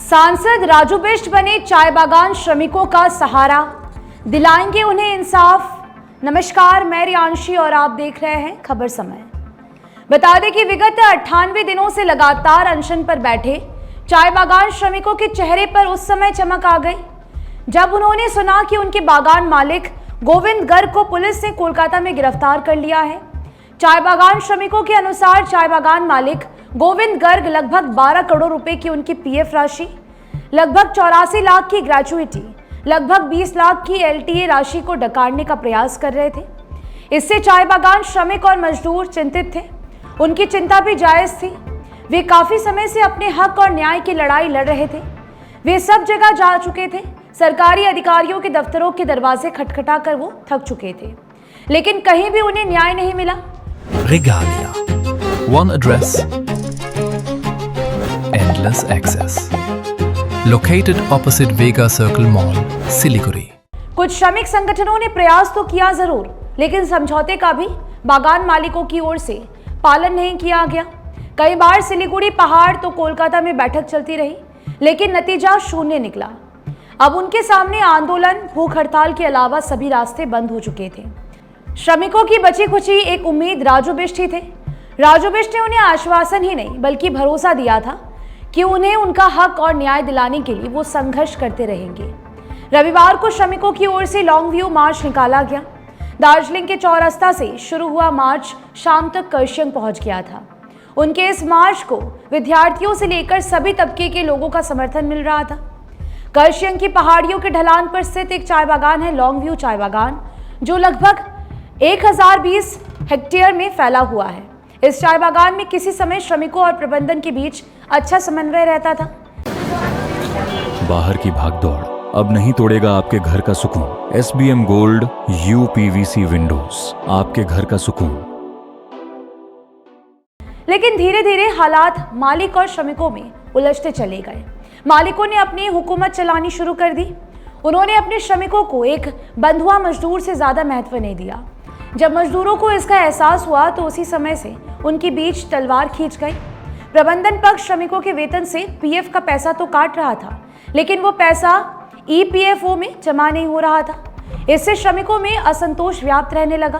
सांसद राजू बिष्ट बने चाय बागान श्रमिकों का सहारा, दिलाएंगे उन्हें इंसाफ। नमस्कार, मैं रियांशी और आप देख रहे हैं खबर समय। बता दें कि विगत 98 दिनों से लगातार अनशन पर बैठे चाय बागान श्रमिकों के चेहरे पर उस समय चमक आ गई जब उन्होंने सुना कि उनके बागान मालिक गोविंद गर्ग को पुलिस ने कोलकाता में गिरफ्तार कर लिया है। चाय बागान श्रमिकों के अनुसार चाय बागान मालिक गोविंद गर्ग लगभग 12 करोड़ रुपए की उनकी पीएफ राशि, लगभग 84 लाख की ग्रेजुइटी, लगभग 20 लाख की एलटीए राशि को डकारने का प्रयास कर रहे थे। इससे चाय बागान श्रमिक और मजदूर चिंतित थे। उनकी चिंता भी जायज थी। वे काफी समय से अपने हक और न्याय की लड़ाई लड़ रहे थे। वे सब जगह जा चुके थे। सरकारी अधिकारियों के दफ्तरों के दरवाजे खटखटा कर वो थक चुके थे, लेकिन कहीं भी उन्हें न्याय नहीं मिला। Regalia, one address, endless access. Located opposite Vega Circle Mall, Siliguri. कुछ श्रमिक संगठनों ने प्रयास तो किया जरूर, लेकिन समझौते का भी बागान मालिकों की ओर से पालन नहीं किया गया। कई बार सिलीगुड़ी पहाड़ तो कोलकाता में बैठक चलती रही, लेकिन नतीजा शून्य निकला। अब उनके सामने आंदोलन, भूख हड़ताल के अलावा सभी रास्ते बंद हो चुके थे। श्रमिकों की बची खुची एक उम्मीद राजू बिष्ट ही थे। राजू बिष्ट ने उन्हें आश्वासन ही नहीं बल्कि भरोसा दिया था कि उन्हें उनका हक और न्याय दिलाने के लिए वो संघर्ष करते रहेंगे। रविवार को श्रमिकों की ओर से लॉन्ग व्यू मार्च निकाला गया। दार्जिलिंग के चौरास्ता से शुरू हुआ मार्च शाम तक कर्शियंग पहुंच गया था। उनके इस मार्च को विद्यार्थियों से लेकर सभी तबके के लोगों का समर्थन मिल रहा था। कर्शियंग की पहाड़ियों के ढलान पर स्थित एक चाय बागान है लॉन्ग व्यू चाय बागान, जो लगभग 1020 हेक्टेयर में फैला हुआ है। इस चाय बागान में किसी समय श्रमिकों और प्रबंधन के बीच अच्छा समन्वय रहता था। बाहर की भागदौड़ अब नहीं तोड़ेगा आपके घर का सुकून। SBM गोल्ड UPVC विंडोज, आपके घर का सुकून। लेकिन धीरे धीरे हालात मालिक और श्रमिकों में उलझते चले गए। मालिकों ने अपनी हुकूमत चलानी शुरू कर दी। उन्होंने अपने श्रमिकों को एक बंधुआ मजदूर से ज्यादा महत्व नहीं दिया। जब मजदूरों को इसका एहसास हुआ तो उसी समय से उनके बीच तलवार खींच गई। प्रबंधन पक्ष श्रमिकों के वेतन से पीएफ का पैसा तो काट रहा था, लेकिन वो पैसा EPFO में जमा नहीं हो रहा था। इससे श्रमिकों में असंतोष व्याप्त रहने लगा।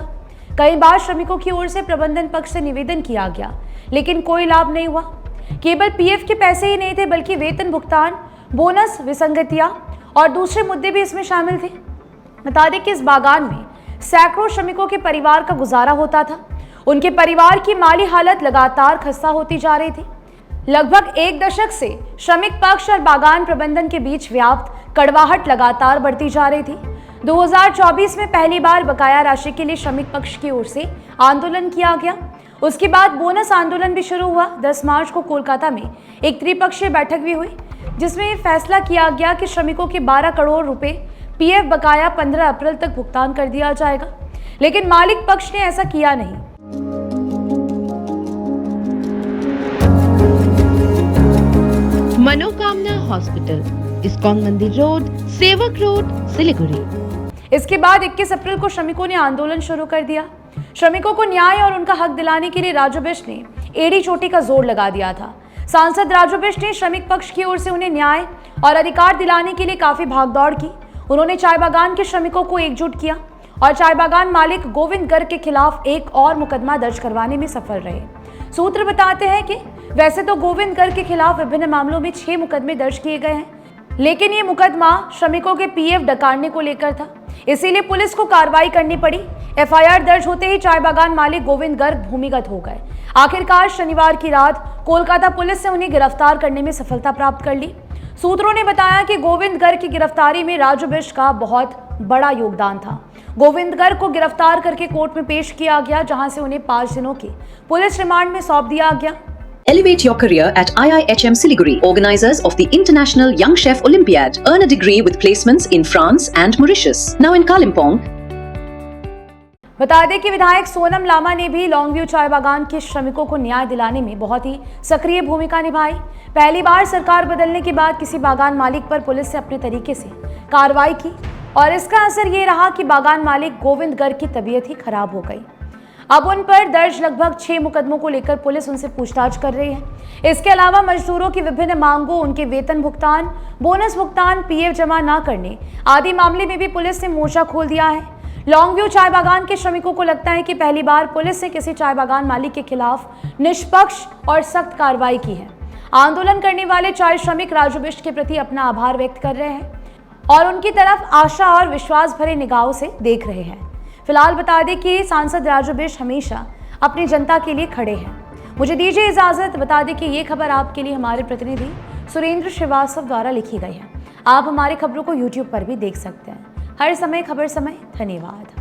कई बार श्रमिकों की ओर से प्रबंधन पक्ष से निवेदन किया गया, लेकिन कोई लाभ नहीं हुआ। केवल पीएफ के पैसे ही नहीं थे, बल्कि वेतन भुगतान, बोनस, विसंगतियां और दूसरे मुद्दे भी इसमें शामिल थे। बता दें कि इस बागान में सैकड़ों श्रमिकों के परिवार का गुजारा होता था। उनके परिवार की माली हालत लगातार खस्ता होती जा रही थी। लगभग एक दशक से श्रमिक पक्ष और बागान प्रबंधन के बीच व्याप्त कड़वाहट लगातार बढ़ती जा रही थी। 2024 में पहली बार बकाया राशि के लिए श्रमिक पक्ष की ओर से आंदोलन किया गया। उसके बाद बोनस आंदोलन भी शुरू हुआ। 10 मार्च को कोलकाता में एक त्रिपक्षीय बैठक भी हुई, जिसमें फैसला किया गया कि श्रमिकों के 12 करोड़ रुपए पीएफ बकाया 15 अप्रैल तक भुगतान कर दिया जाएगा, लेकिन मालिक पक्ष ने ऐसा किया नहीं। मनोकामना हॉस्पिटल, इस्कॉन मंदिर रोड, सेवक रोड, सिलीगुड़ी। इसके बाद 21 अप्रैल को श्रमिकों ने आंदोलन शुरू कर दिया। श्रमिकों को न्याय और उनका हक दिलाने के लिए राजू बिष्ट ने एड़ी चोटी का जोर लगा दिया था। सांसद राजू बिष्ट ने श्रमिक पक्ष की ओर से उन्हें न्याय और अधिकार दिलाने के लिए काफी भागदौड़ की। उन्होंने चाय बागान के श्रमिकों को एकजुट किया और चाय बागान मालिक गोविंद गर्ग के खिलाफ एक और मुकदमा दर्ज करवाने में सफल रहे। सूत्र बताते हैं कि वैसे तो गोविंद गर्ग के खिलाफ विभिन्न मामलों में 6 मुकदमे दर्ज किए गए हैं, लेकिन ये मुकदमा श्रमिकों के पीएफ डकारने को लेकर था, इसीलिए पुलिस को कार्रवाई करनी पड़ी। FIR दर्ज होते ही चाय बागान मालिक गोविंद गर्ग भूमिगत हो गए। आखिरकार शनिवार की रात कोलकाता पुलिस ने उन्हें गिरफ्तार करने में सफलता प्राप्त कर ली। सूत्रों ने बताया कि गोविंद गर्ग की गिरफ्तारी में राजू बिष्ट का बहुत बड़ा योगदान था। गोविंद गर्ग को गिरफ्तार करके कोर्ट में पेश किया गया, जहां से उन्हें 5 दिनों के पुलिस रिमांड में सौंप दिया गया। Elevate your career at IIHM Siliguri, organizers of the International Young Chef Olympiad. Earn a degree with placements in France and Mauritius. Now in Kalimpong. बता दें कि विधायक सोनम लामा ने भी लॉन्ग व्यू चाय बागान के श्रमिकों को न्याय दिलाने में बहुत ही सक्रिय भूमिका निभाई। पहली बार सरकार बदलने के बाद किसी बागान मालिक पर पुलिस से अपने तरीके से कार्रवाई की और इसका असर ये रहा कि बागान मालिक गोविंद गर्ग की तबीयत ही खराब हो गई। अब उन पर दर्ज लगभग 6 मुकदमों को लेकर पुलिस उनसे पूछताछ कर रही है। इसके अलावा मजदूरों की विभिन्न मांगों, उनके वेतन भुगतान, बोनस भुगतान, पीएफ जमा न करने आदि मामले में भी पुलिस ने मोर्चा खोल दिया है। लॉन्गव्यू चाय बागान के श्रमिकों को लगता है कि पहली बार पुलिस ने किसी चाय बागान मालिक के खिलाफ निष्पक्ष और सख्त कार्रवाई की है। आंदोलन करने वाले चाय श्रमिक राजू बिष्ट के प्रति अपना आभार व्यक्त कर रहे हैं और उनकी तरफ आशा और विश्वास भरे निगाहों से देख रहे हैं। फिलहाल बता दें कि सांसद राजू बिष्ट हमेशा अपनी जनता के लिए खड़े हैं। मुझे दीजिए इजाजत। बता दें कि ये खबर आपके लिए हमारे प्रतिनिधि सुरेंद्र श्रीवास्तव द्वारा लिखी गई है। आप हमारी खबरों को YouTube पर भी देख सकते हैं। हर समय खबर समय। धन्यवाद।